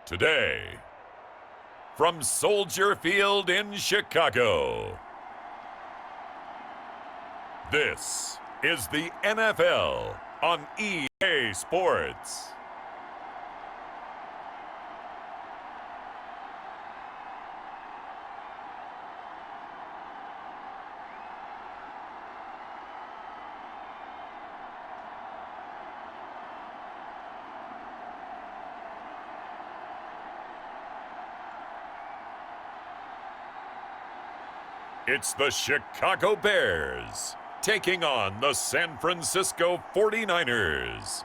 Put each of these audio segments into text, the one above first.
Today, from Soldier Field in Chicago, this is the NFL on EA Sports. It's the Chicago Bears taking on the San Francisco 49ers.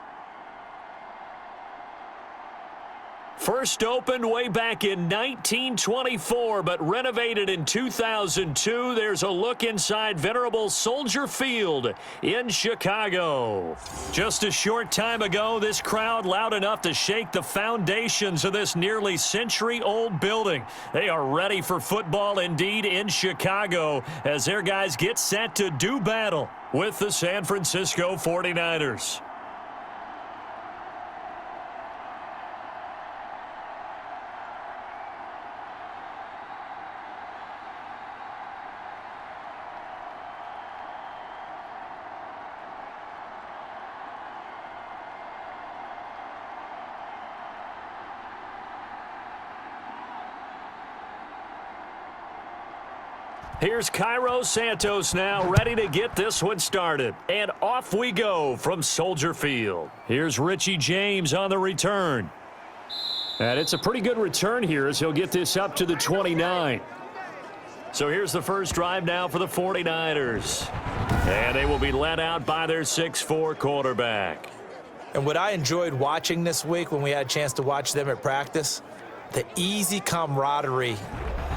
First opened way back in 1924, but renovated in 2002. There's a look inside venerable Soldier Field in Chicago. Just a short time ago, this crowd loud enough to shake the foundations of this nearly century-old building. They are ready for football indeed in Chicago as their guys get set to do battle with the San Francisco 49ers. Here's Cairo Santos now, ready to get this one started. And off we go from Soldier Field. Here's Richie James on the return. And it's a pretty good return here as he'll get this up to the 29. So here's the first drive now for the 49ers. And they will be led out by their 6'4" quarterback. And what I enjoyed watching this week when we had a chance to watch them at practice, the easy camaraderie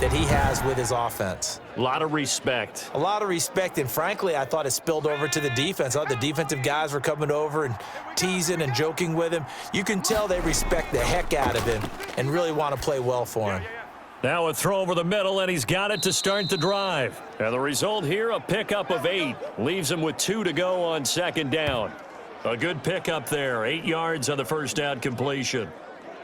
that he has with his offense. A lot of respect. A lot of respect, and frankly, I thought it spilled over to the defense. The defensive guys were coming over and teasing and joking with him. You can tell they respect the heck out of him and really want to play well for him. Now a throw over the middle, and he's got it to start the drive. And the result here, a pickup of 8. Leaves him with 2 to go on second down. A good pickup there, 8 yards on the first down completion.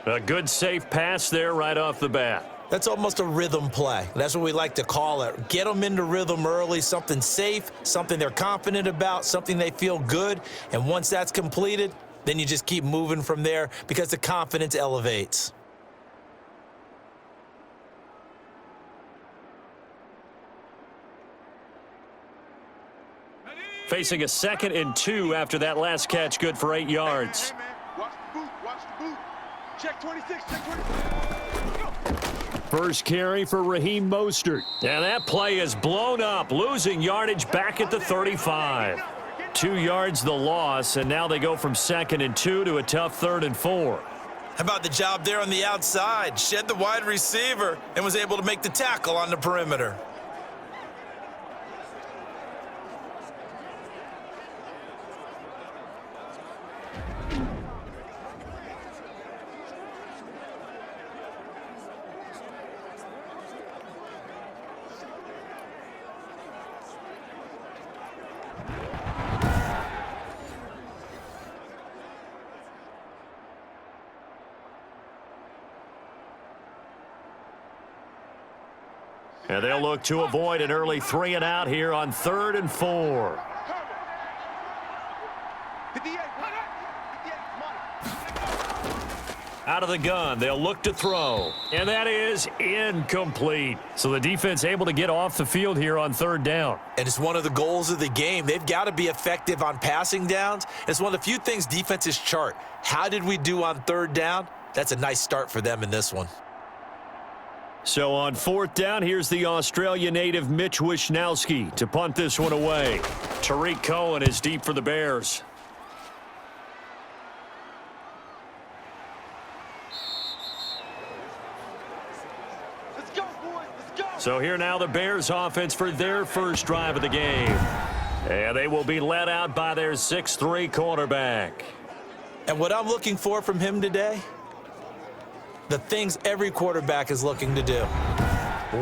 A good safe pass there right off the bat. That's almost a rhythm play. That's what we like to call it. Get them into rhythm early, something safe, something they're confident about, something they feel good. And once that's completed, then you just keep moving from there because the confidence elevates. Facing a 2nd and 2 after that last catch, good for 8 yards. Watch the boot, watch the boot. Check 26, check 26. First carry for Raheem Mostert. And that play is blown up, losing yardage back at the 35. 2 yards the loss, and now they go from 2nd and 2 to a tough 3rd and 4. How about the job there on the outside? Shed the wide receiver and was able to make the tackle on the perimeter. And they'll look to avoid an early 3 and out here on 3rd and 4. Out of the gun, they'll look to throw. And that is incomplete. So the defense able to get off the field here on 3rd down. And it's one of the goals of the game. They've got to be effective on passing downs. It's one of the few things defenses chart. How did we do on 3rd down? That's a nice start for them in this one. So on 4th down, here's the Australia native Mitch Wishnowsky to punt this one away. Tariq Cohen is deep for the Bears. Let's go, boys, let's go. So here now the Bears offense for their first drive of the game. And they will be led out by their 6'3" quarterback. And what I'm looking for from him today, the things every quarterback is looking to do.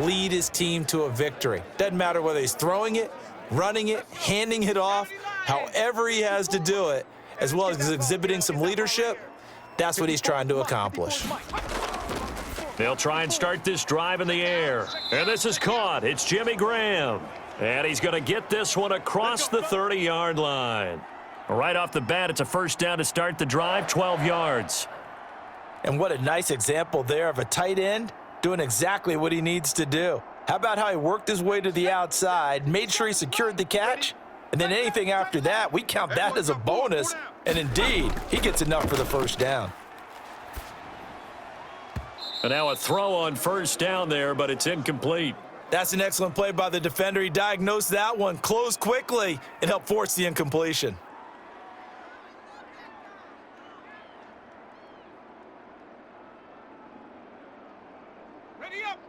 Lead his team to a victory. Doesn't matter whether he's throwing it, running it, handing it off, however he has to do it, as well as exhibiting some leadership, that's what he's trying to accomplish. They'll try and start this drive in the air. And this is caught. It's Jimmy Graham. And he's going to get this one across the 30-yard line. Right off the bat, it's a first down to start the drive, 12 yards. And what a nice example there of a tight end doing exactly what he needs to do. How about how he worked his way to the outside, made sure he secured the catch, and then anything after that, we count that as a bonus. And indeed, he gets enough for the first down. And now a throw on first down there, but it's incomplete. That's an excellent play by the defender. He diagnosed that one, closed quickly, and helped force the incompletion.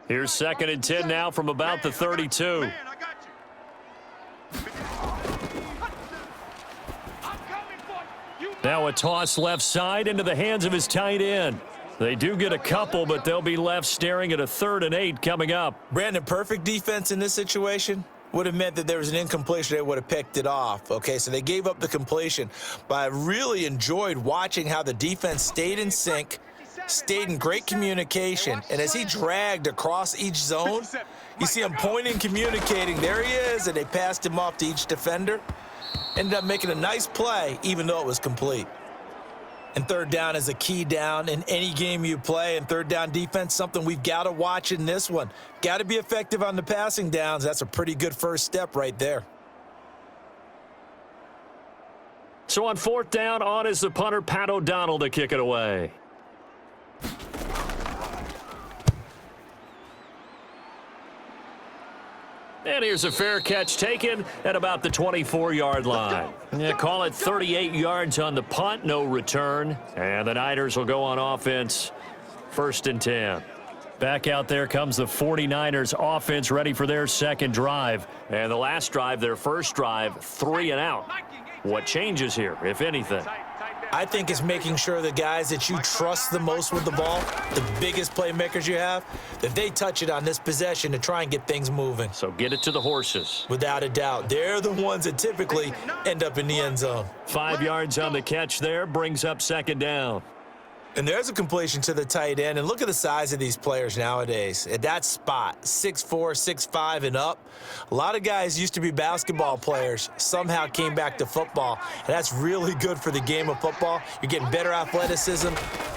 Here's 2nd and 10 now from about the 32. Now a toss left side into the hands of his tight end. They do get a couple, but they'll be left staring at a 3rd and 8 coming up. Brandon, perfect defense in this situation would have meant that there was an incompletion. They would have picked it off. Okay, so they gave up the completion. But I really enjoyed watching how the defense stayed in sync, stayed in great communication, and as he dragged across each zone, you see him pointing, communicating. There he is, and they passed him off to each defender. Ended up making a nice play, even though it was complete. And 3rd down is a key down in any game you play, and 3rd down defense, something we've got to watch in this one. Got to be effective on the passing downs. That's a pretty good first step right there. So on 4th down, on is the punter, Pat O'Donnell, to kick it away. And here's a fair catch taken at about the 24-yard line. Yeah, call it 38 yards on the punt, no return. And the Niners will go on offense, 1st and 10. Back out there comes the 49ers offense ready for their second drive. And the last drive, their first drive, 3 and out. What changes here, if anything? I think it's making sure the guys that you trust the most with the ball, the biggest playmakers you have, that they touch it on this possession to try and get things moving. So get it to the horses. Without a doubt. They're the ones that typically end up in the end zone. 5 yards on the catch there, brings up 2nd down. And there's a completion to the tight end. And look at the size of these players nowadays. At that spot, 6'4", 6'5", and up. A lot of guys used to be basketball players, somehow came back to football. And that's really good for the game of football. You're getting better athleticism,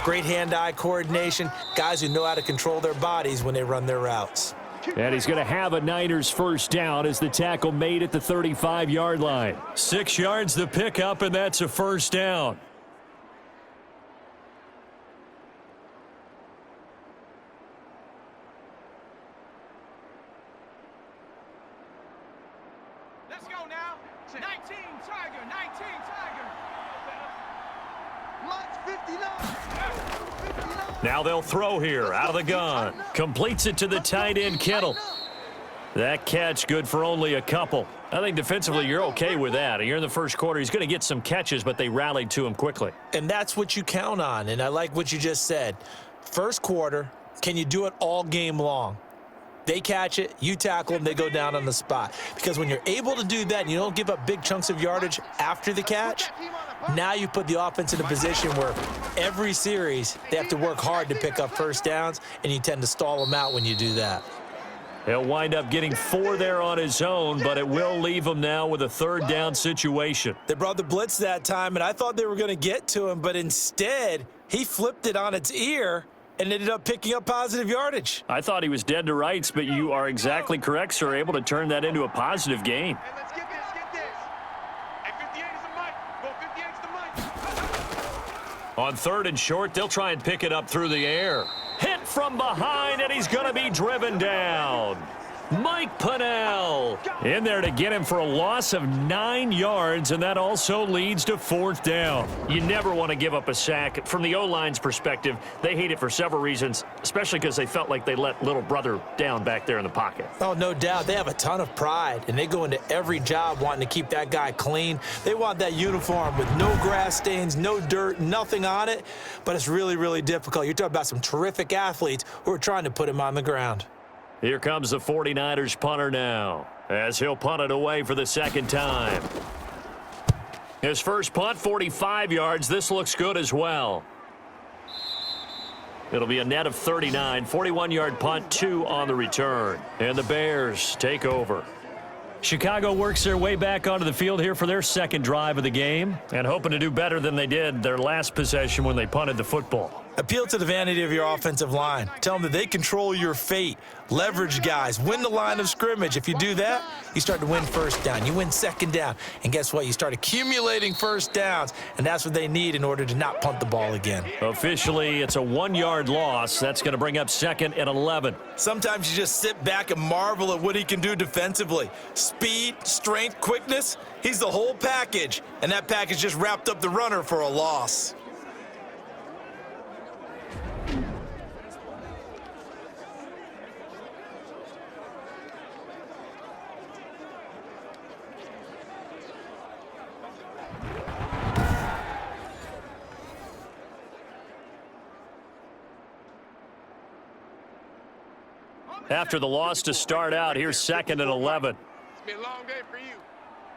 great hand-eye coordination, guys who know how to control their bodies when they run their routes. And he's going to have a Niners first down as the tackle made at the 35-yard line. 6 yards the pickup, and that's a first down. Now they'll throw here out of the gun. Completes it to the tight end, Kittle. That catch good for only a couple. I think defensively you're okay with that. You're in the first quarter. He's going to get some catches, but they rallied to him quickly. And that's what you count on, and I like what you just said. First quarter, can you do it all game long? They catch it, you tackle them, they go down on the spot. Because when you're able to do that and you don't give up big chunks of yardage after the catch, now you put the offense in a position where every series they have to work hard to pick up first downs, and you tend to stall them out when you do that. He'll wind up getting 4 there on his own, but it will leave him now with a 3rd down situation. They brought the blitz that time, and I thought they were going to get to him, but instead he flipped it on its ear and ended up picking up positive yardage. I thought he was dead to rights, but you are exactly correct, sir. Able to turn that into a positive gain. Hey, let's get this. Hey, 58 is the mic. Go, 58 is the mic. On 3rd and short, they'll try and pick it up through the air. Hit from behind, and he's going to be driven down. Mike Pennell in there to get him for a loss of 9 yards, and that also leads to 4th down. You never want to give up a sack. From the O-line's perspective, they hate it for several reasons, especially because they felt like they let little brother down back there in the pocket. Oh, no doubt. They have a ton of pride, and they go into every job wanting to keep that guy clean. They want that uniform with no grass stains, no dirt, nothing on it, but it's really, really difficult. You're talking about some terrific athletes who are trying to put him on the ground. Here comes the 49ers punter now, as he'll punt it away for the 2nd time. His first punt, 45 yards. This looks good as well. It'll be a net of 39, 41-yard punt, 2 on the return. And the Bears take over. Chicago works their way back onto the field here for their second drive of the game and hoping to do better than they did their last possession when they punted the football. Appeal to the vanity of your offensive line. Tell them that they control your fate. Leverage guys. Win the line of scrimmage. If you do that, you start to win first down. You win second down. And guess what? You start accumulating first downs. And that's what they need in order to not punt the ball again. Officially, it's a 1-yard loss. That's going to bring up second and 11. Sometimes you just sit back and marvel at what he can do defensively. Speed, strength, quickness. He's the whole package. And that package just wrapped up the runner for a loss. After the loss to start out, here's second and 11. It's been a long day for you.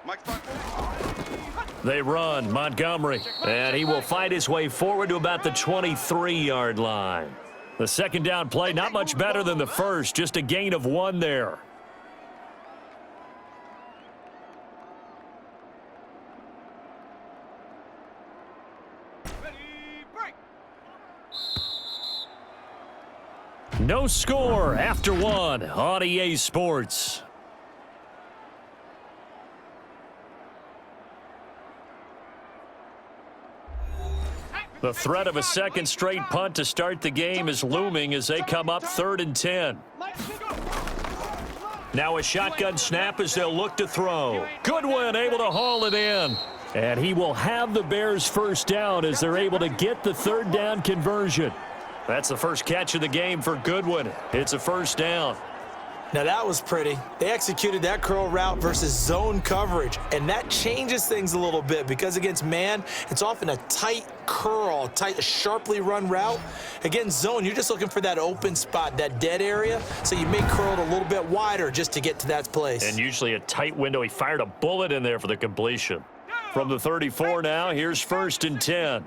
Mike, start. They run Montgomery, and he will fight his way forward to about the 23-yard line. The second down play, not much better than the first, just a gain of 1 there. No score after 1 on EA Sports. The threat of a second straight punt to start the game is looming as they come up 3rd and 10. Now a shotgun snap as they'll look to throw. Goodwin able to haul it in. And he will have the Bears first down as they're able to get the 3rd down conversion. That's the first catch of the game for Goodwin. It's a first down. Now that was pretty. They executed that curl route versus zone coverage, and that changes things a little bit because against man, it's often a tight curl, tight, sharply run route. Against zone, you're just looking for that open spot, that dead area, so you may curl it a little bit wider just to get to that place. And usually a tight window. He fired a bullet in there for the completion. From the 34 now, here's 1st and 10.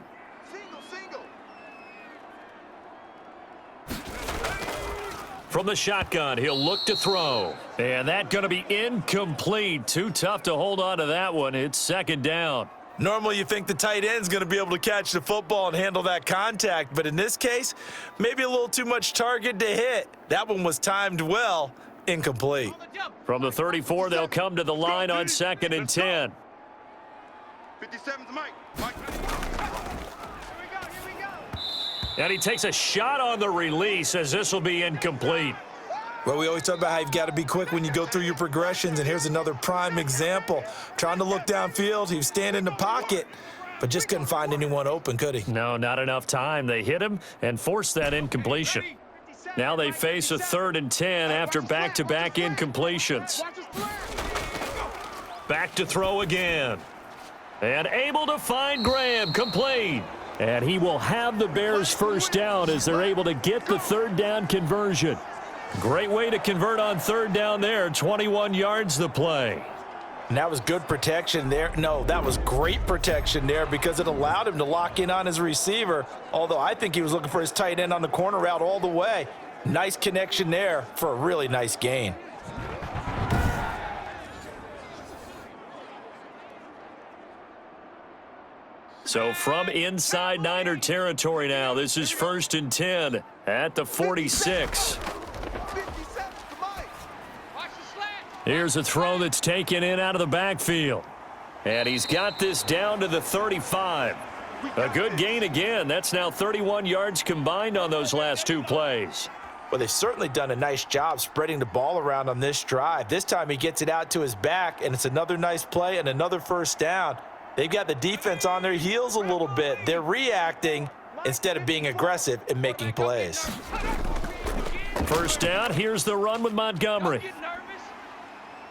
From the shotgun, he'll look to throw. And that's going to be incomplete. Too tough to hold on to that one. It's 2nd down. Normally you think the tight end's going to be able to catch the football and handle that contact, but in this case, maybe a little too much target to hit. That one was timed well, incomplete. From the 34, they'll come to the line on 2nd and 10. 57's Mike. And he takes a shot on the release as this will be incomplete. Well, we always talk about how you've got to be quick when you go through your progressions, and here's another prime example. Trying to look downfield, he was standing in the pocket, but just couldn't find anyone open, could he? No, not enough time. They hit him and forced that incompletion. Now they face a 3rd and 10 after back-to-back incompletions. Back to throw again. And able to find Graham, complete. And he will have the Bears first down as they're able to get the 3rd down conversion. Great way to convert on 3rd down there. 21 yards the play. And that was good protection there. No, that was great protection there because it allowed him to lock in on his receiver, although I think he was looking for his tight end on the corner route all the way. Nice connection there for a really nice gain. So from inside Niner territory now, this is 1st and 10 at the 46. Here's a throw that's taken in out of the backfield. And he's got this down to the 35. A good gain again. That's now 31 yards combined on those last 2 plays. Well, they've certainly done a nice job spreading the ball around on this drive. This time he gets it out to his back, and it's another nice play and another first down. They've got the defense on their heels a little bit. They're reacting instead of being aggressive and making plays. First down, here's the run with Montgomery.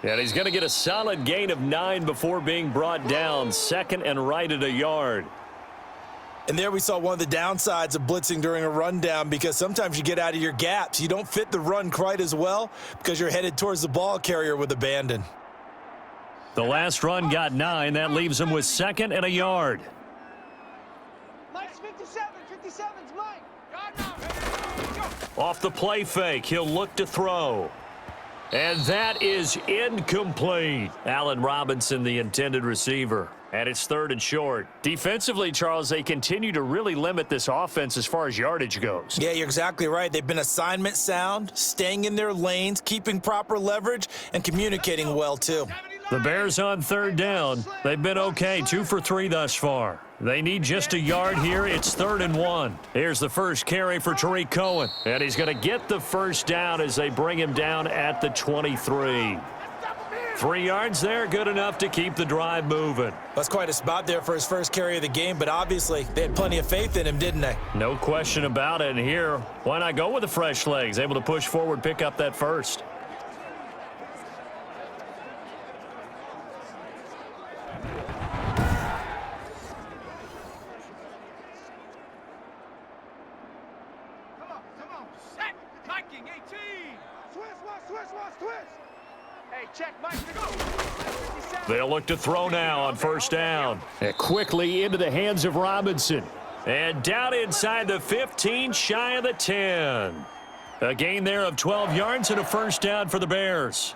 And he's going to get a solid gain of 9 before being brought down. 2nd and right at a yard. And there we saw one of the downsides of blitzing during a rundown because sometimes you get out of your gaps. You don't fit the run quite as well because you're headed towards the ball carrier with abandon. The last run got 9. That leaves him with 2nd and a yard. Mike's 57. 57's Mike. Off the play fake, he'll look to throw. And that is incomplete. Allen Robinson, the intended receiver. And it's 3rd and short. Defensively, Charles, they continue to really limit this offense as far as yardage goes. Yeah, you're exactly right. They've been assignment sound, staying in their lanes, keeping proper leverage, and communicating well, too. The Bears on 3rd down. They've been okay, 2 for 3 thus far. They need just a yard here. It's 3rd and 1. Here's the first carry for Tariq Cohen. And he's going to get the first down as they bring him down at the 23. 3 yards there, good enough to keep the drive moving. That's quite a spot there for his first carry of the game, but obviously they had plenty of faith in him, didn't they? No question about it. And here, why not go with the fresh legs? Able to push forward, pick up that first. Come on, set, Viking 18. Twist. Hey, check, Mike, go. They'll look to throw now on first down. And quickly into the hands of Robinson. And down inside the 15, shy of the 10. A gain there of 12 yards and a first down for the Bears.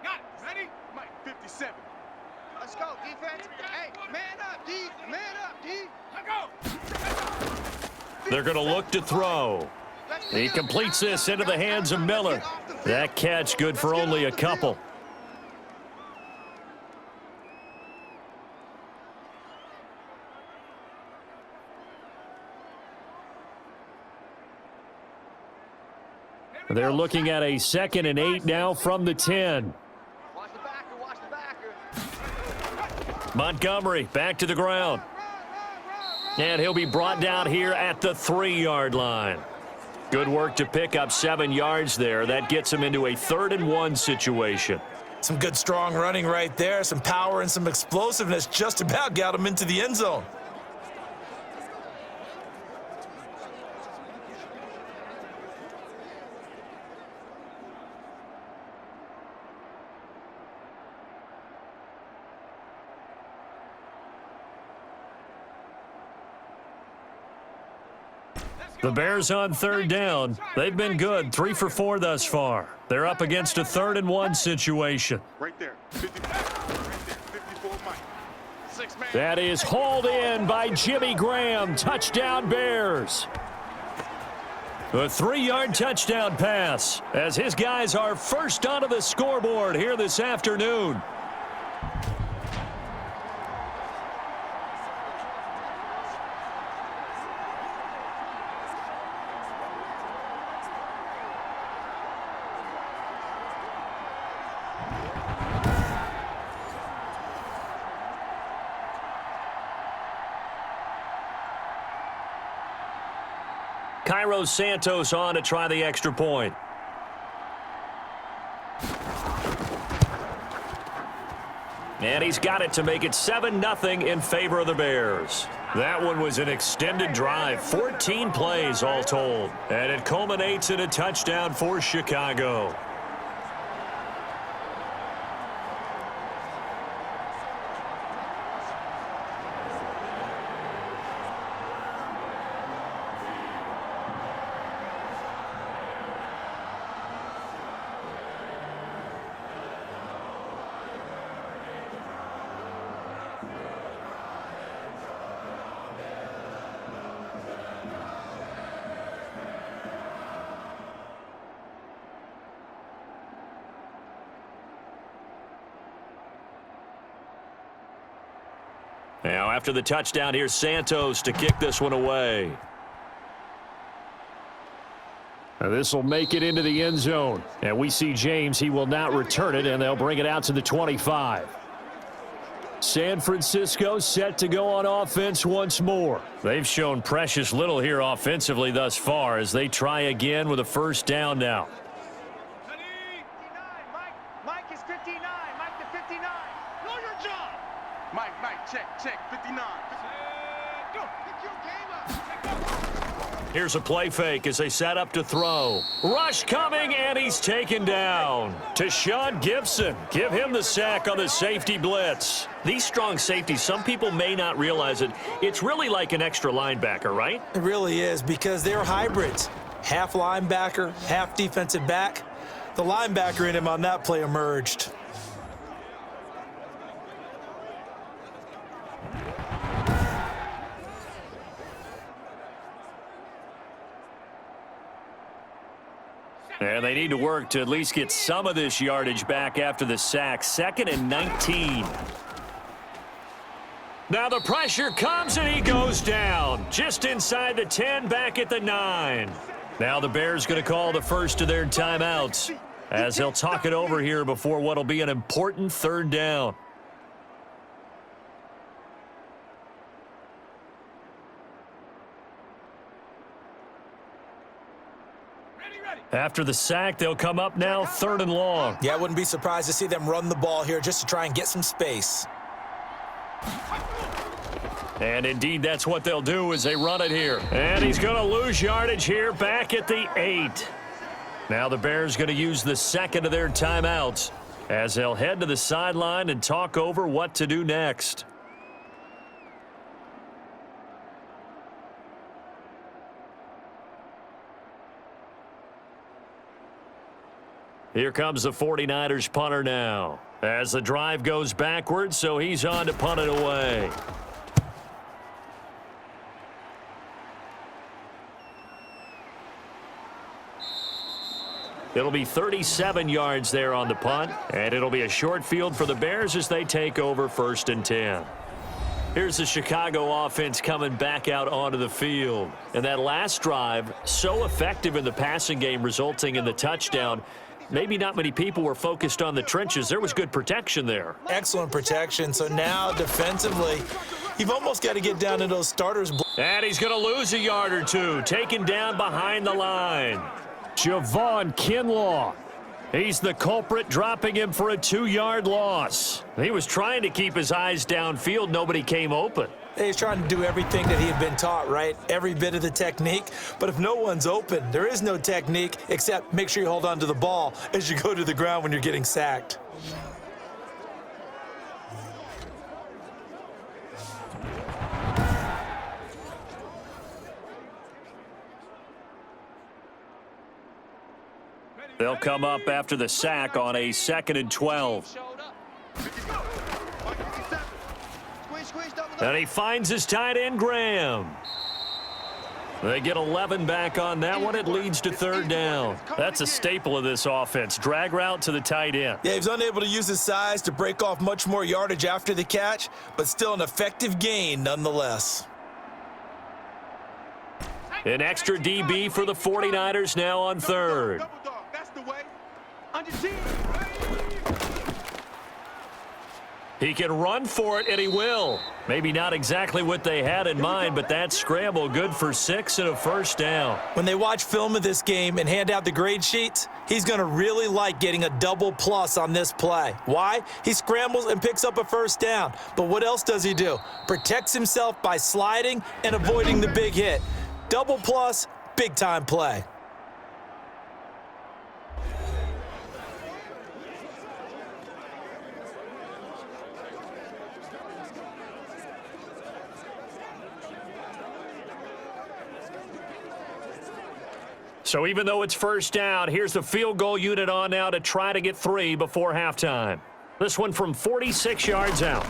Got it, ready? Mike, 57. Let's go, defense. Hey, man up, D. Man up, D. Let's go. They're going to look to throw. He completes this into the hands of Miller. That catch good for only a couple. They're looking at a 2nd and 8 now from the 10. Watch the backer. Montgomery back to the ground. And he'll be brought down here at the 3-yard line. Good work to pick up 7 yards there. That gets him into a 3rd and 1 situation. Some good, strong running right there. Some power and some explosiveness just about got him into the end zone. The Bears on 3rd down. They've been good, 3 for 4 thus far. They're up against a 3rd and 1 situation. Right there. 54, Mike. 6 man. That is hauled in by Jimmy Graham. Touchdown Bears. A 3-yard touchdown pass as his guys are first onto the scoreboard here this afternoon. Cairo Santos on to try the extra point. And he's got it to make it 7-0 in favor of the Bears. That one was an extended drive, 14 plays all told. And it culminates in a touchdown for Chicago. Now, after the touchdown, here's Santos to kick this one away. Now, this will make it into the end zone. And we see James. He will not return it, and they'll bring it out to the 25. San Francisco set to go on offense once more. They've shown precious little here offensively thus far as they try again with a first down now. Mike is 59. Mike to 59. Know your job. Mike, check, 59. Go. Pick your game up. Here's a play fake as they set up to throw. Rush coming, and he's taken down. To Sean Gibson. Give him the sack on the safety blitz. These strong safeties, some people may not realize it. It's really like an extra linebacker, right? It really is, because they're hybrids. Half linebacker, half defensive back. The linebacker in him on that play emerged. And they need to work to at least get some of this yardage back after the sack. 2nd and 19. Now the pressure comes and he goes down. Just inside the 10, back at the 9. Now the Bears going to call the first of their timeouts as they'll talk it over here before what will be an important 3rd down. After the sack, they'll come up now 3rd and long. Yeah, I wouldn't be surprised to see them run the ball here just to try and get some space. And indeed, that's what they'll do as they run it here. And he's going to lose yardage here back at the 8. Now the Bears going to use the 2nd of their timeouts as they'll head to the sideline and talk over what to do next. Here comes the 49ers punter now as the drive goes backwards, so he's on to punt it away. It'll be 37 yards there on the punt, and it'll be a short field for the Bears as they take over 1st and 10. Here's the Chicago offense coming back out onto the field. And that last drive, so effective in the passing game, resulting in the touchdown. Maybe not many people were focused on the trenches. There was good protection there. Excellent protection. So now defensively, you've almost got to get down to those starters. And he's going to lose a yard or two, taken down behind the line. Javon Kinlaw. He's the culprit, dropping him for a 2-yard loss. He was trying to keep his eyes downfield. Nobody came open. He's trying to do everything that he had been taught, right? Every bit of the technique. But if no one's open, there is no technique except make sure you hold on to the ball as you go to the ground when you're getting sacked. They'll come up after the sack on a 2nd and 12. And he finds his tight end, Graham. They get 11 back on that one. It leads to 3rd down. That's a staple of this offense. Drag route to the tight end. Yeah, he was unable to use his size to break off much more yardage after the catch, but still an effective gain nonetheless. An extra DB for the 49ers now on 3rd. He can run for it, and he will. Maybe not exactly what they had in mind, but that scramble good for 6 and a 1st down. When they watch film of this game and hand out the grade sheets, he's going to really like getting a double plus on this play. Why? He scrambles and picks up a 1st down. But what else does he do? Protects himself by sliding and avoiding the big hit. Double plus, big-time play. So even though it's 1st down, here's the field goal unit on now to try to get 3 before halftime. This one from 46 yards out.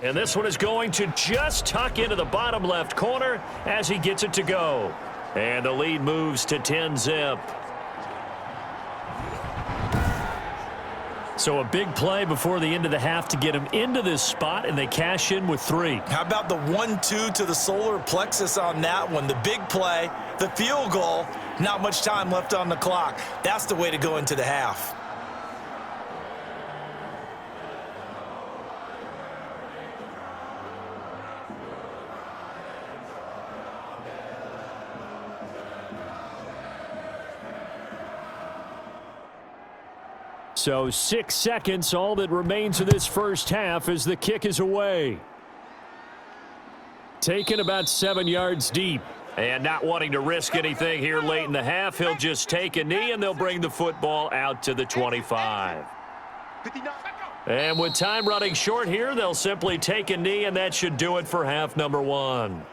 And this one is going to just tuck into the bottom left corner as he gets it to go. And the lead moves to 10-zip. So a big play before the end of the half to get him into this spot, and they cash in with 3. How about the 1-2 to the solar plexus on that one? The big play, the field goal, not much time left on the clock. That's the way to go into the half. So 6 seconds, all that remains of this first half as the kick is away. taken about 7 yards deep. And not wanting to risk anything here late in the half, he'll just take a knee, and they'll bring the football out to the 25. And with time running short here, they'll simply take a knee, and that should do it for half number one.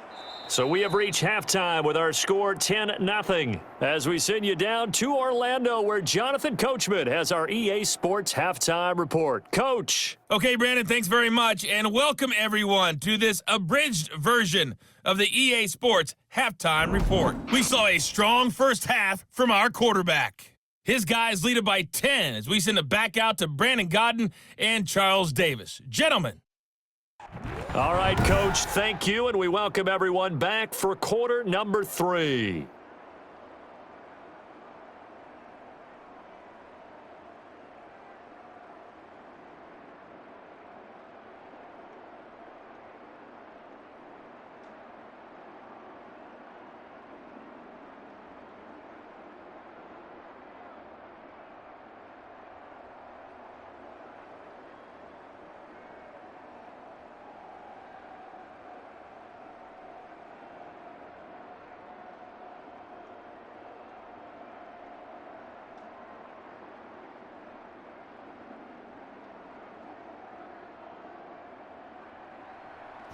So we have reached halftime with our score 10-0 as we send you down to Orlando, where Jonathan Coachman has our EA Sports halftime report. Coach. Okay, Brandon, thanks very much, and welcome everyone to this abridged version of the EA Sports halftime report. We saw a strong first half from our quarterback. His guys lead it by 10 as we send it back out to Brandon Godden and Charles Davis. Gentlemen. All right, Coach, thank you, and we welcome everyone back for quarter number 3.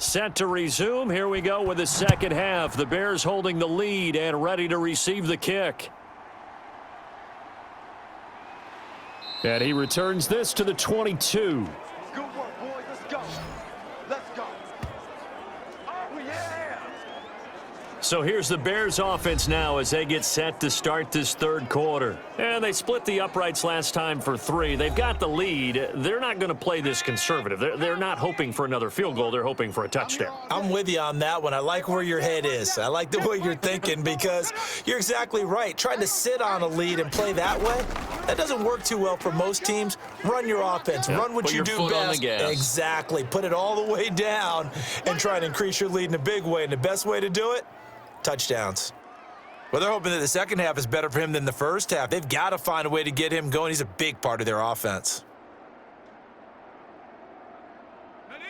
Set to resume. Here we go with the second half. The Bears holding the lead and ready to receive the kick. And he returns this to the 22. Good work, boys. Let's go. Let's go. Oh, yeah. So here's the Bears offense now as they get set to start this third quarter. And they split the uprights last time for 3. They've got the lead. They're not going to play this conservative. They're not hoping for another field goal. They're hoping for a touchdown. I'm with you on that one. I like where your head is. I like the way you're thinking because you're exactly right. Trying to sit on a lead and play that way, that doesn't work too well for most teams. Run your offense. Run what you do best. Exactly. Put it all the way down and try and increase your lead in a big way. And the best way to do it, touchdowns. Well, they're hoping that the second half is better for him than the first half. They've got to find a way to get him going. He's a big part of their offense.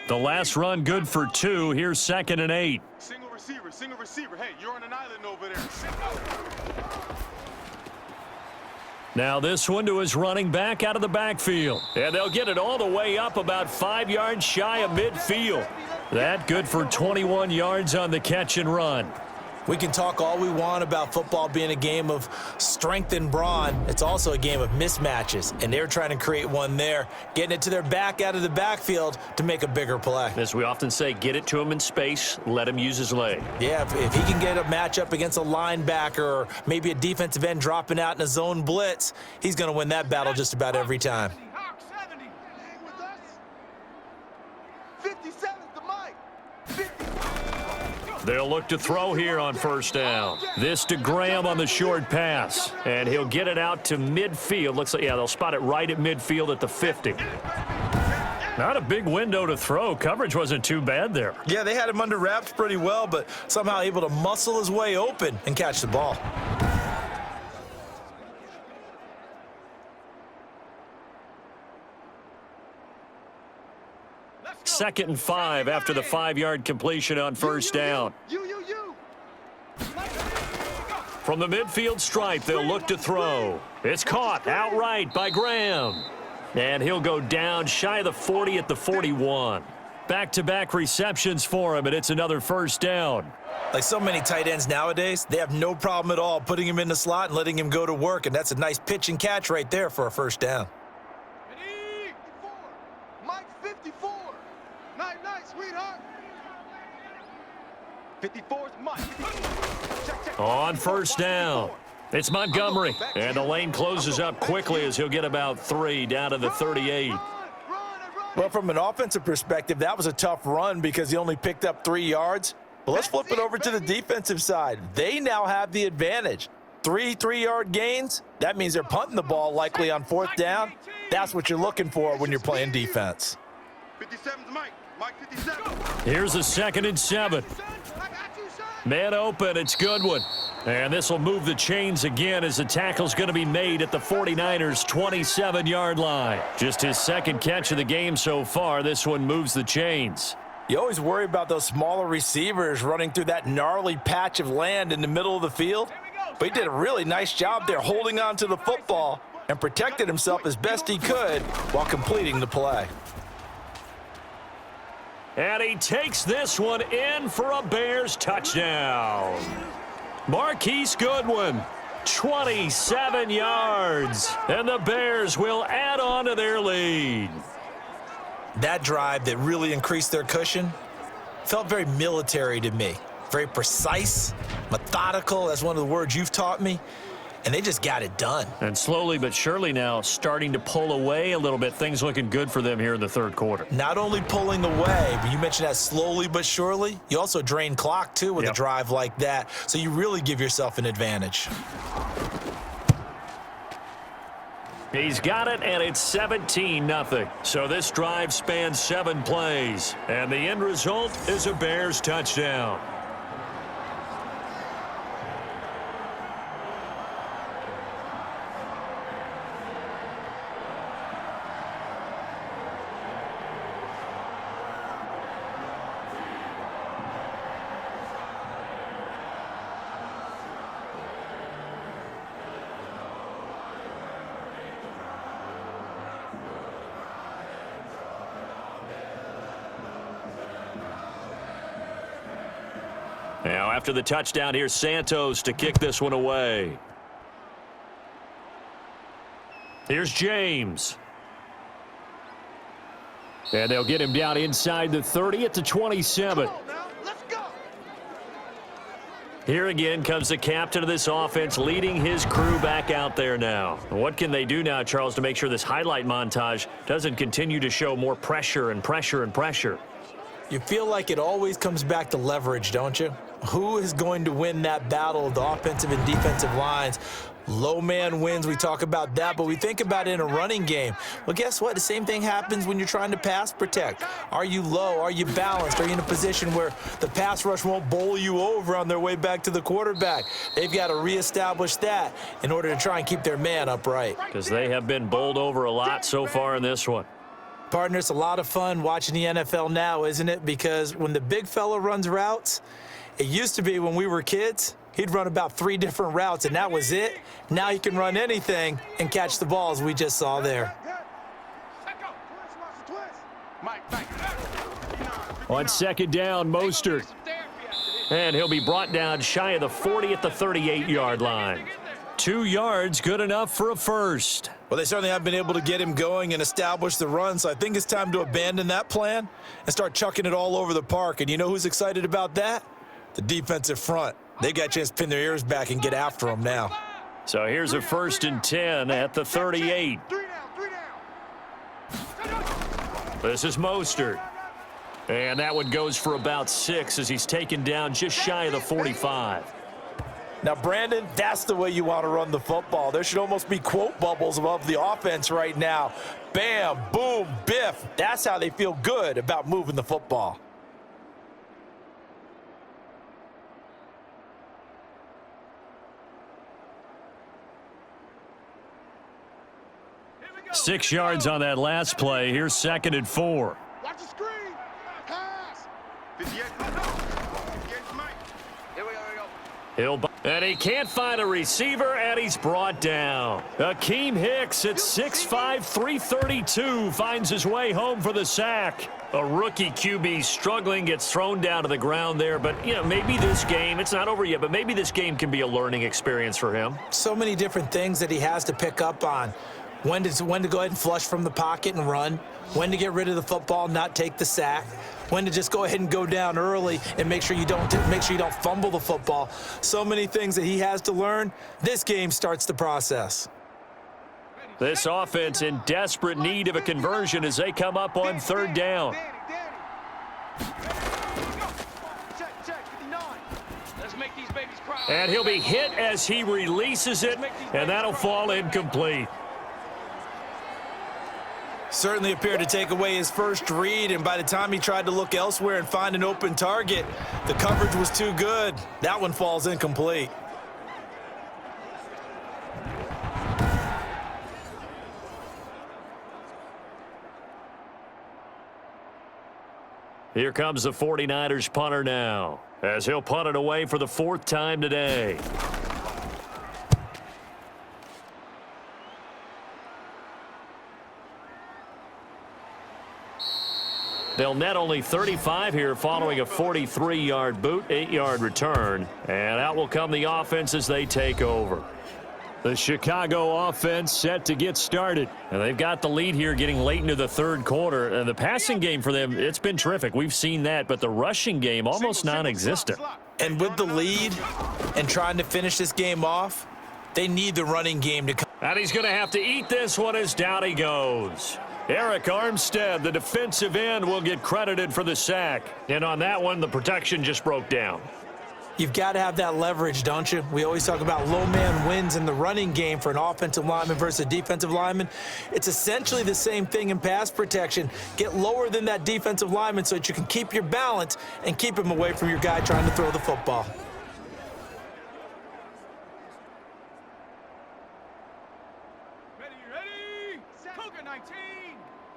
The last run good for 2. Here's 2nd and 8. Single receiver. Hey, you're on an island over there. Now this one to his running back out of the backfield. And they'll get it all the way up about 5 yards shy of midfield. That good for 21 yards on the catch and run. We can talk all we want about football being a game of strength and brawn. It's also a game of mismatches, and they're trying to create one there, getting it to their back out of the backfield to make a bigger play. As we often say, get it to him in space, let him use his leg. Yeah, if he can get a matchup against a linebacker or maybe a defensive end dropping out in a zone blitz, he's going to win that battle just about every time. 57's the mic. 50. They'll look to throw here on first down. This to Graham on the short pass. And he'll get it out to midfield. Looks like, yeah, they'll spot it right at midfield at the 50. Not a big window to throw. Coverage wasn't too bad there. Yeah, they had him under wraps pretty well, but somehow able to muscle his way open and catch the ball. Second and 5 after the 5-yard completion on first down. From the midfield stripe, they'll look to throw. It's caught outright by Graham. And he'll go down shy of the 40 at the 41. Back-to-back receptions for him, and it's another first down. Like so many tight ends nowadays, they have no problem at all putting him in the slot and letting him go to work, and that's a nice pitch and catch right there for a first down. 54's Mike. On first down, it's Montgomery. And the lane closes up quickly as he'll get about 3 down to the 38. Well, from an offensive perspective, that was a tough run because he only picked up 3 yards. But let's flip it over to the defensive side. They now have the advantage. 3 3-yard gains, that means they're punting the ball likely on fourth down. That's what you're looking for when you're playing defense. 57's Mike. Mike 57. Here's a 2nd and 7. Man open, it's Goodwin. And this will move the chains again as the tackle's going to be made at the 49ers' 27-yard line. Just his second catch of the game so far. This one moves the chains. You always worry about those smaller receivers running through that gnarly patch of land in the middle of the field. But he did a really nice job there holding on to the football and protected himself as best he could while completing the play. And he takes this one in for a Bears touchdown. Marquise Goodwin, 27 yards, and the Bears will add on to their lead. That drive that really increased their cushion felt very military to me. Very precise, methodical, that's one of the words you've taught me, and they just got it done. And slowly but surely now starting to pull away a little bit. Things looking good for them here in the third quarter. Not only pulling away, but you mentioned that slowly but surely. You also drain clock, too, with a drive like that, so you really give yourself an advantage. He's got it, and it's 17-0. So this drive spans 7 plays, and the end result is a Bears touchdown. Now, after the touchdown, here's Santos to kick this one away. Here's James. And they'll get him down inside the 30 at the 27. Here again comes the captain of this offense leading his crew back out there now. What can they do now, Charles, to make sure this highlight montage doesn't continue to show more pressure and pressure and pressure? You feel like it always comes back to leverage, don't you? Who is going to win that battle of the offensive and defensive lines? Low man wins. We talk about that, but we think about it in a running game. Well, guess what? The same thing happens when you're trying to pass protect. Are you low? Are you balanced? Are you in a position where the pass rush won't bowl you over on their way back to the quarterback? They've got to reestablish that in order to try and keep their man upright. Because they have been bowled over a lot so far in this one. Partner, it's a lot of fun watching the NFL now, isn't it? Because when the big fella runs routes, it used to be when we were kids, he'd run about 3 different routes, and that was it. Now he can run anything and catch the balls we just saw there. On second down, Mostert. And he'll be brought down shy of the 40 at the 38-yard line. 2 yards, good enough for a first. Well, they certainly have been able to get him going and establish the run, so I think it's time to abandon that plan and start chucking it all over the park. And you know who's excited about that? The defensive front. They got a chance to pin their ears back and get after him now. So here's a 1st and 10 at the 38. This is Mostert. And that one goes for about 6 as he's taken down just shy of the 45. Now, Brandon, that's the way you want to run the football. There should almost be quote bubbles above the offense right now. Bam, boom, biff. That's how they feel good about moving the football. Go. 6 yards on that last play. Here's 2nd and 4. Watch the screen. Pass. 58. Here we go. And he can't find a receiver, and he's brought down. Akeem Hicks at 6'5", 332 finds his way home for the sack. A rookie QB struggling, gets thrown down to the ground there. But, you know, maybe this game, it's not over yet, but maybe this game can be a learning experience for him. So many different things that he has to pick up on. When to go ahead and flush from the pocket and run. When to get rid of the football, not take the sack. When to just go ahead and go down early and make sure you don't fumble the football. So many things that he has to learn. This game starts the process. This offense in desperate need of a conversion as they come up on 3rd down. And he'll be hit as he releases it, and that'll fall incomplete. Certainly appeared to take away his first read, and by the time he tried to look elsewhere and find an open target, the coverage was too good. That one falls incomplete. Here comes the 49ers punter now, as he'll punt it away for the 4th time today. They'll net only 35 here following a 43-yard boot, 8-yard return. And out will come the offense as they take over. The Chicago offense set to get started. And they've got the lead here getting late into the 3rd quarter. And the passing game for them, it's been terrific. We've seen that, but the rushing game almost non-existent. And with the lead and trying to finish this game off, they need the running game to come. And he's going to have to eat this one as down he goes. Eric Armstead, the defensive end, will get credited for the sack. And on that one, the protection just broke down. You've got to have that leverage, don't you? We always talk about low man wins in the running game for an offensive lineman versus a defensive lineman. It's essentially the same thing in pass protection. Get lower than that defensive lineman so that you can keep your balance and keep him away from your guy trying to throw the football. Ready? Cougar 19.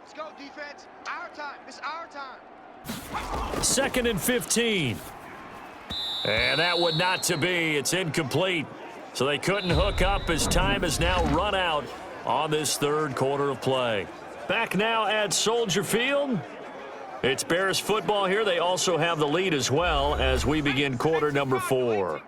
Let's go, defense. Our time. It's our time. 2nd and 15. And that would not to be. It's incomplete. So they couldn't hook up as time has now run out on this 3rd quarter of play. Back now at Soldier Field. It's Bears football here. They also have the lead as well as we begin quarter number 4.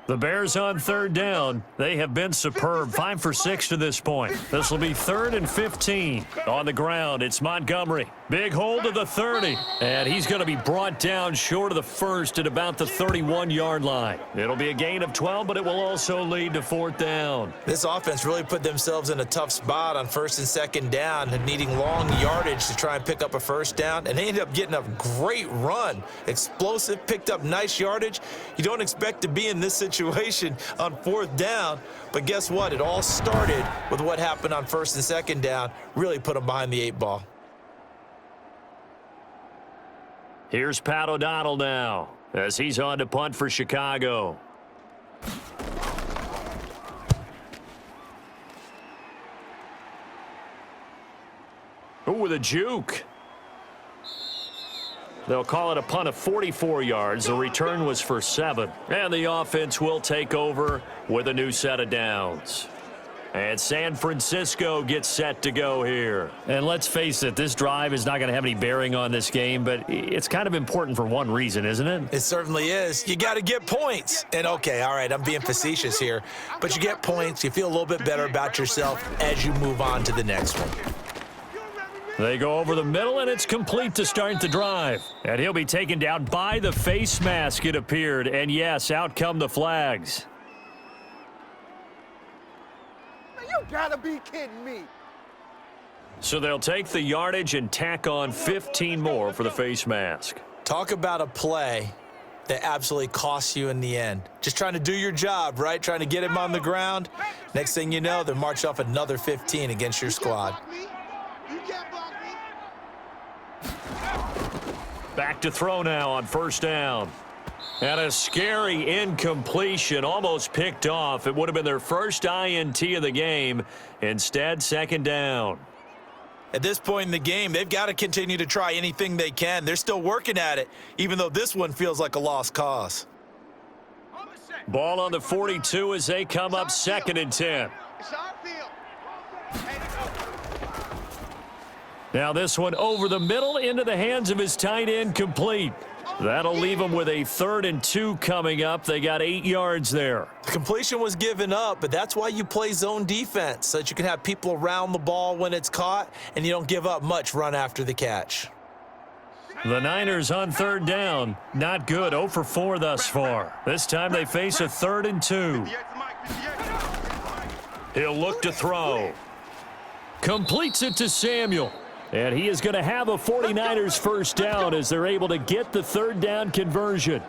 The Bears on 3rd down. They have been superb. 5 for 6 to this point. This will be 3rd and 15. On the ground, it's Montgomery. Big hold of the 30. And he's going to be brought down short of the 1st at about the 31-yard line. It'll be a gain of 12, but it will also lead to 4th down. This offense really put themselves in a tough spot on 1st and 2nd down and needing long yardage to try and pick up a 1st down. And they ended up getting a great run. Explosive, picked up nice yardage. You don't expect to be in this situation on 4th down, but guess what? It all started with what happened on 1st and 2nd down. Really put them behind the 8 ball. Here's Pat O'Donnell now as he's on to punt for Chicago. Oh, with a juke. They'll call it a punt of 44 yards. The return was for 7. And the offense will take over with a new set of downs. And San Francisco gets set to go here. And let's face it, this drive is not going to have any bearing on this game, but it's kind of important for one reason, isn't it? It certainly is. You got to get points. And okay, all right, I'm being facetious here, but you get points. You feel a little bit better about yourself as you move on to the next one. They go over the middle, and it's complete to start the drive. And he'll be taken down by the face mask, it appeared. And yes, out come the flags. You gotta be kidding me. So they'll take the yardage and tack on 15 more for the face mask. Talk about a play that absolutely costs you in the end. Just trying to do your job, right? Trying to get him on the ground. Next thing you know, they march off another 15 against your squad. You can't block me. Back to throw now on 1st down. And a scary incompletion, almost picked off. It would have been their first INT of the game. Instead, 2nd down. At this point in the game, they've got to continue to try anything they can. They're still working at it, even though this one feels like a lost cause. Ball on the 42 as they come up 2nd and 10. It's our field. Now this one over the middle into the hands of his tight end, complete. That'll leave them with a 3rd and 2 coming up. They got 8 yards there. The completion was given up, but that's why you play zone defense, so that you can have people around the ball when it's caught, and you don't give up much run after the catch. The Niners on 3rd down. Not good. 0 for 4 thus far. This time they face a 3rd and 2. He'll look to throw. Completes it to Samuel. And he is going to have a 49ers 1st down as they're able to get the 3rd down conversion.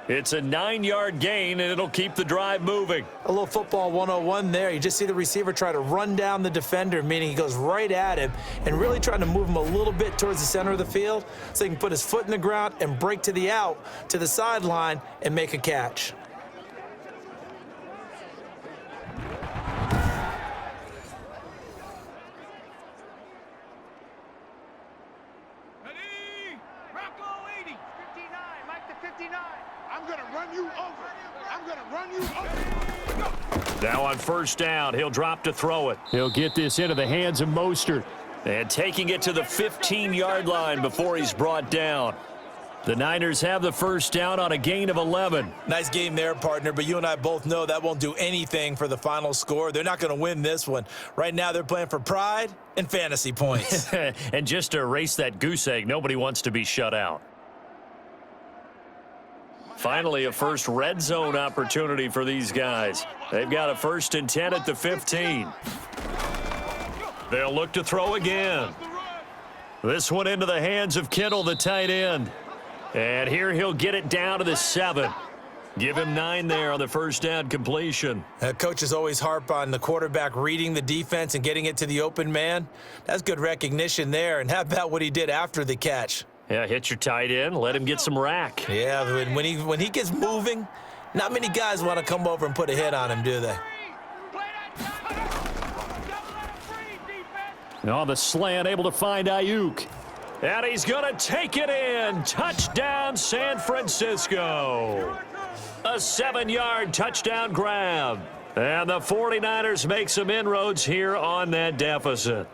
It's a 9-yard gain, and it'll keep the drive moving. A little football 101 there. You just see the receiver try to run down the defender, meaning he goes right at him and really trying to move him a little bit towards the center of the field so he can put his foot in the ground and break to the out, to the sideline, and make a catch. 59. I'm going to run you over. I'm going to run you over. Now on first down, he'll drop to throw it. He'll get this into the hands of Mostert. And taking it to the 15-yard line before he's brought down. The Niners have the first down on a gain of 11. Nice game there, partner, but you and I both know that won't do anything for the final score. They're not going to win this one. Right now, they're playing for pride and fantasy points. And just to erase that goose egg, nobody wants to be shut out. Finally, a first red zone opportunity for these guys. They've got a 1st and 10 at the 15. They'll look to throw again. This one into the hands of Kittle, the tight end. And here he'll get it down to the 7. Give him 9 there on the first down completion. Coaches always harp on the quarterback reading the defense and getting it to the open man. That's good recognition there. And how about what he did after the catch? Yeah, hit your tight end, let him get some rack. Yeah, when he gets moving, not many guys want to come over and put a hit on him, do they? On the slant, able to find Ayuk. And he's going to take it in. Touchdown, San Francisco. A 7-yard touchdown grab. And the 49ers make some inroads here on that deficit.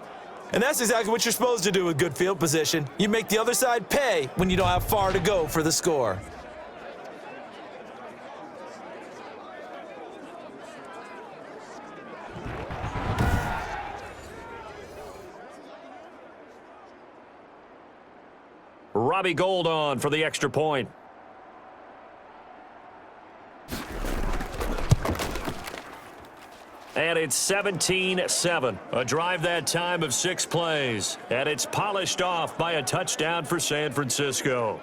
And that's exactly what you're supposed to do with good field position. You make the other side pay when you don't have far to go for the score. Robbie Gould on for the extra point. And it's 17-7. A drive that time of 6 plays. And it's polished off by a touchdown for San Francisco.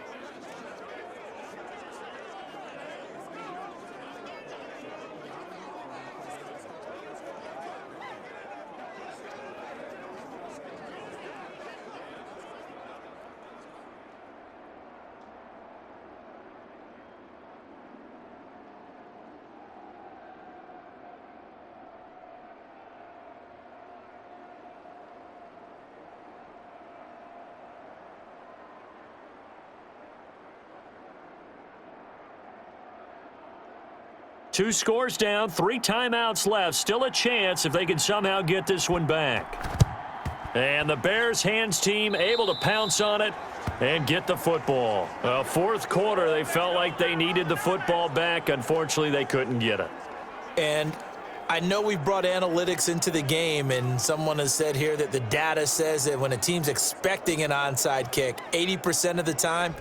Two scores down, 3 timeouts left. Still a chance if they can somehow get this one back. And the Bears hands team able to pounce on it and get the football. Fourth quarter, they felt like they needed the football back. Unfortunately, they couldn't get it. And I know we've brought analytics into the game, and someone has said here that the data says that when a team's expecting an onside kick, 80% of the time,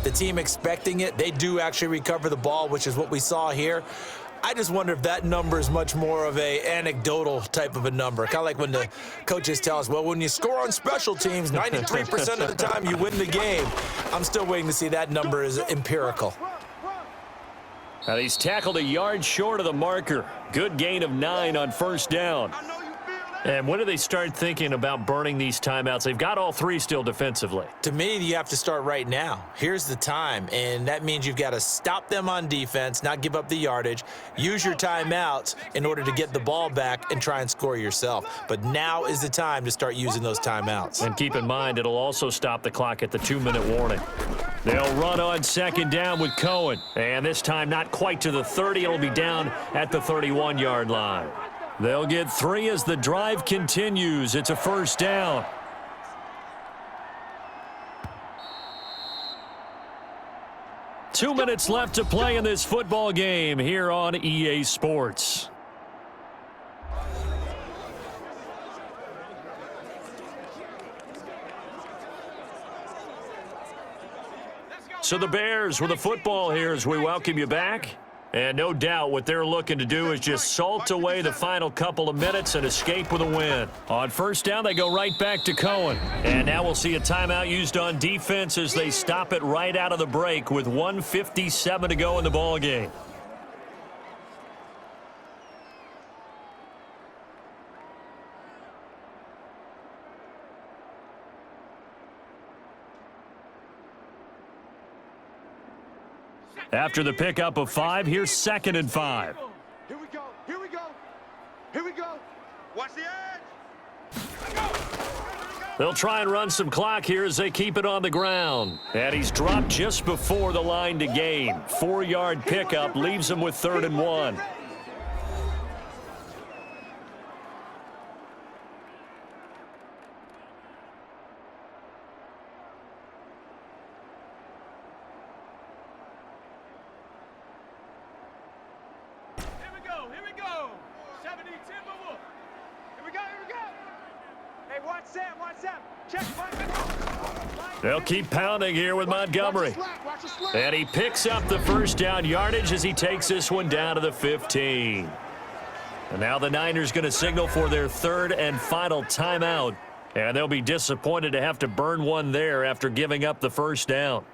the team expecting it, they do actually recover the ball, which is what we saw here. I just wonder if that number is much more of a anecdotal type of a number. Kind of like when the coaches tell us, well, when you score on special teams, 93% of the time you win the game. I'm still waiting to see that number is empirical. And he's tackled a yard short of the marker. Good gain of 9 on first down. And when do they start thinking about burning these timeouts? They've got all 3 still defensively. To me, you have to start right now. Here's the time, and that means you've got to stop them on defense, not give up the yardage, use your timeouts in order to get the ball back and try and score yourself. But now is the time to start using those timeouts. And keep in mind, it'll also stop the clock at the 2-minute warning. They'll run on second down with Cohen. And this time not quite to the 30. It'll be down at the 31-yard line. They'll get 3 as the drive continues. It's a first down. Two minutes left to play in this football game here on EA Sports. So the Bears with the football here as we welcome you back. And no doubt what they're looking to do is just salt away the final couple of minutes and escape with a win. On first down, they go right back to Cohen. And now we'll see a timeout used on defense as they stop it right out of the break with 1:57 to go in the ball game. After the pickup of 5, here's 2nd and 5. Here we go. Here we go. Here we go. Watch the edge. Let's go. They'll try and run some clock here as they keep it on the ground. And he's dropped just before the line to gain. 4-yard pickup leaves him with 3rd and 1. They'll keep pounding here with Montgomery. And he picks up the first down yardage as he takes this one down to the 15. And now the Niners going to signal for their 3rd and final timeout. And they'll be disappointed to have to burn one there after giving up the first down.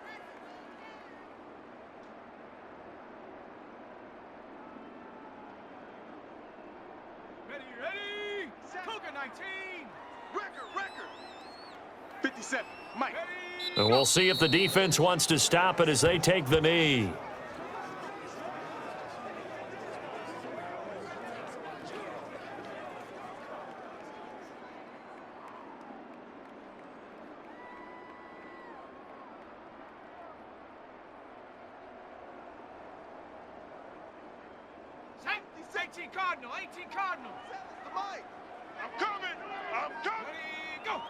Ready? Cougar 19. Record. 57. Mike. And we'll see if the defense wants to stop it as they take the knee. Cardinal. The Mike. I'm coming. Ready, go.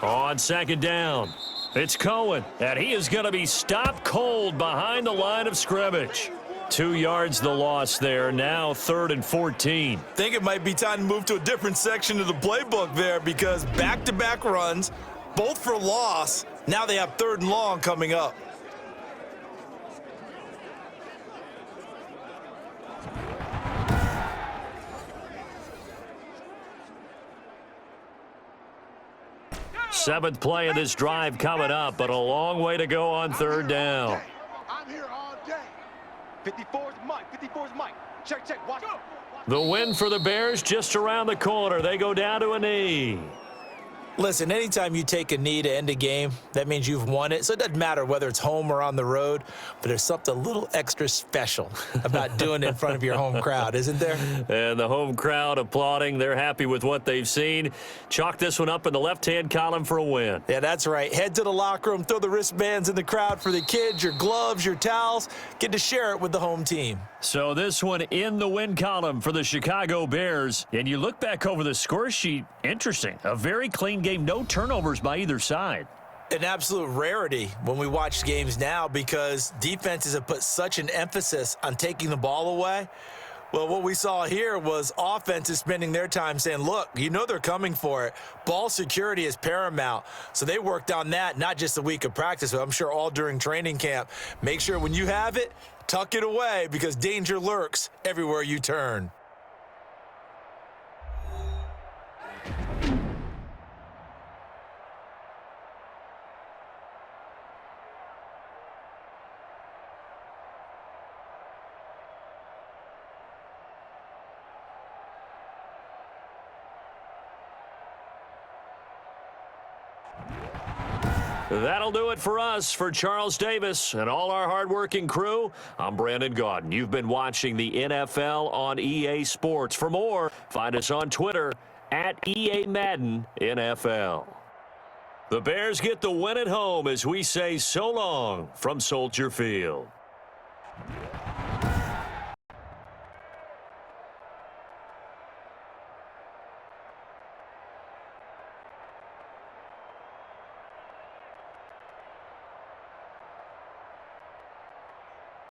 On 2nd down, it's Cohen, and he is going to be stopped cold behind the line of scrimmage. 2 yards the loss there, now 3rd and 14. Think it might be time to move to a different section of the playbook there because back-to-back runs, both for loss. Now they have 3rd and long coming up. Seventh play of this drive coming up, but a long way to go on 3rd down. I'm here all day. 54's Mike. Check. Watch. The win for the Bears just around the corner. They go down to a knee. Listen, anytime you take a knee to end a game, that means you've won it. So it doesn't matter whether it's home or on the road, but there's something a little extra special about doing it in front of your home crowd, isn't there? And the home crowd applauding. They're happy with what they've seen. Chalk this one up in the left-hand column for a win. Yeah, that's right. Head to the locker room, throw the wristbands in the crowd for the kids, your gloves, your towels. Get to share it with the home team. So this one in the win column for the Chicago Bears. And you look back over the score sheet, interesting. A very clean game, no turnovers by either side. An absolute rarity when we watch games now because defenses have put such an emphasis on taking the ball away. Well, what we saw here was offenses spending their time saying, look, you know they're coming for it. Ball security is paramount. So they worked on that, not just a week of practice, but I'm sure all during training camp. Make sure when you have it, tuck it away because danger lurks everywhere you turn. That'll do it for us. For Charles Davis and all our hardworking crew, I'm Brandon Gaudin. You've been watching the NFL on EA Sports. For more, find us on Twitter at EA Madden NFL. The Bears get the win at home as we say so long from Soldier Field.